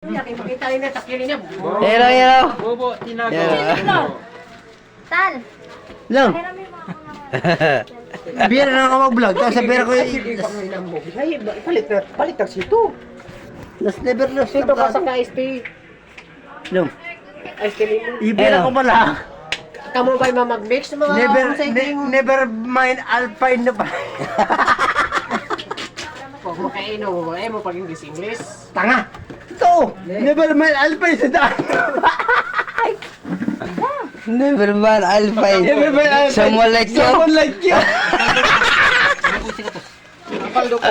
Makita niya, takirin niya. Hello. Bobo, tinago. Tal. Lang. Hirami mo ako naman. Bira na ako mag-vlog. Tapos sabi ko Ay, palit na sito. Nas never lost. Sito ka sa ka-SP. Lang. SP mo. Ibira ko pala. Kamu ba'y mamag-mix ng mga Never mind Alpine na pa. Huwag mo kaino, eh mo pag English. Tanga. Ito. Never mind Alpine sa daan. Never mind, I'll find Never mind Alpine. someone like you. Someone like you. Paldo ko.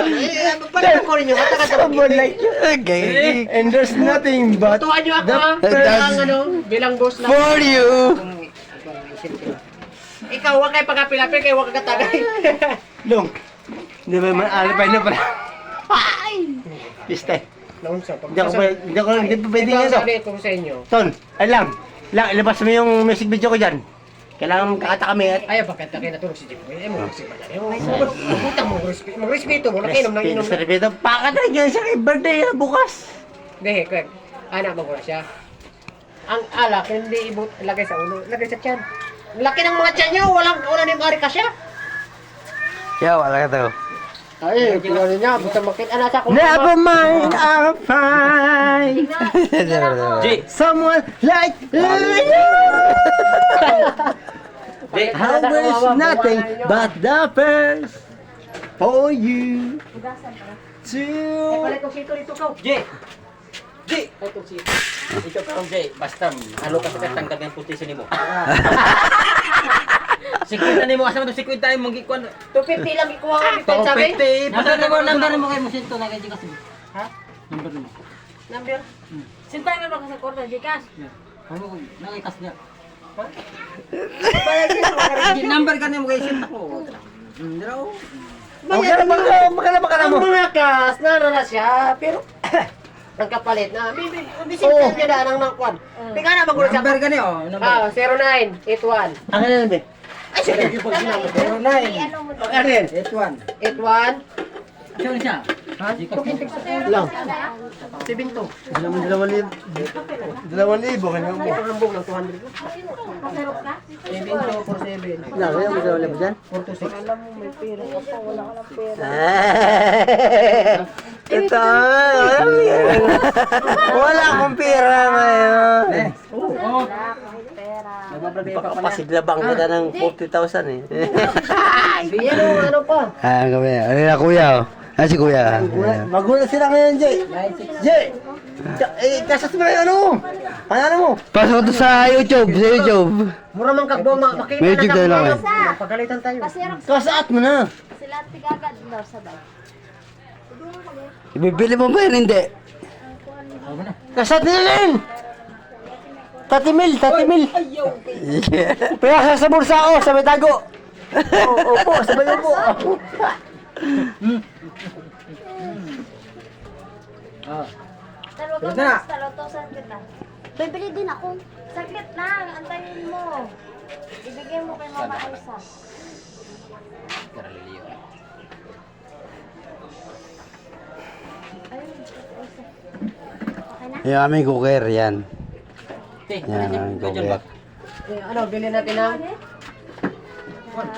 Paldo ko rin yung kata-kata. Someone like you. Okay. And there's nothing but Tutuan niyo ako ha. Bilang boss lang. For you. Ikaw, huwag kayo pagkapilapil, kayo huwag kakatagay. Long. Never mind Alpine na pala. Piste. Hindi pa pwede nga ito. Sabi ko sa inyo. Ton, alam. Lang, ilabas mo yung music video ko dyan. Kailangan kakata kami at Ay, bakit na kayo natulog si Jimmy? Eh, mo kasi ba yan? Putang mo, mag-respeto mo, nakinom ng inom. Respeto. Pakatay niya siya kay birthday bukas. Hindi, Craig. Anak mo siya. Ang alak, hindi lagay sa ulo, lagay sa tiyan. Ang laki ng mga tiyan niyo, wala ni Mari ka siya. Yeah, wala ka to. Ay, pinali niya, buta makit. Nasa ko. Never mind, I'll find someone like you. I wish nothing but the best for you to. Palit ko sito dito ka. Jay! Jay! Palit ko sito. Ikaw ka Jay, basta halo ka sa katangkad ng puti sa nimo. Sikwita nimo, asa mo to sikwita ay mong gikuan. 250 lang ikuha kami, pen sabi. Basta number mo kay mo sinto na kay Jikas. Ha? Number mo. Number? Sintay mo ba ka sa kwarto, Gcash? Ano ko nakikas niya. Bayad niya, mga Number ka nimo kay sinta ko. Diraw. Makala mo. Ang mga kas, na siya, pero ang kapalit na, bisintan niya daan ang nangkwan. Di ka na magulo siya. Number ka niyo, number. 0981. Ang ano ba? Ay, sige, yung pag ginamit. 09. Ano mo to? Ano yan? 81. Sure siya. Ha? Lang. 72. 2,000. 2,000 kanya mo. Ito hambog ng 200. Masarap ka? 7247. Lang, yan mo sa wala ba dyan? 426. Alam mo, may pera ka pa, wala ka ng pera. Ito, alam mo yan. Wala akong pera ngayon. Oo. Wala akong pera. Papasidlabang kita ng 40,000 eh. Yan o, ano pa? Ah, kami. Ano na kuya? Ah, si kuya. Magulat sila ngayon, Jay. Jay! Kasas mo na yung ano mo. Ano mo? Pasok to sa YouTube. Sa YouTube. Mura mang kakbo, makita Medyo na tayo lang kakbo. Pagalitan tayo. Pasirap Kasaat mo na. sila at tigagad daw sa bag. Ibibili mo ba yan? Hindi. Kasaat nila rin. 30 mil. Piyasa sa bursa ako, sa may tago. Opo, sabay upo. Dalawa ka Wala na. mas, talutosan kita. Bibili din ako. Saglit lang, antayin mo. Ibigay mo kay Mama Elsa. Ayun, Elsa. Okay na? Yung aming cooker, yan. Okay, Yan, aming cooker. Ano, bilhin natin ng Ah,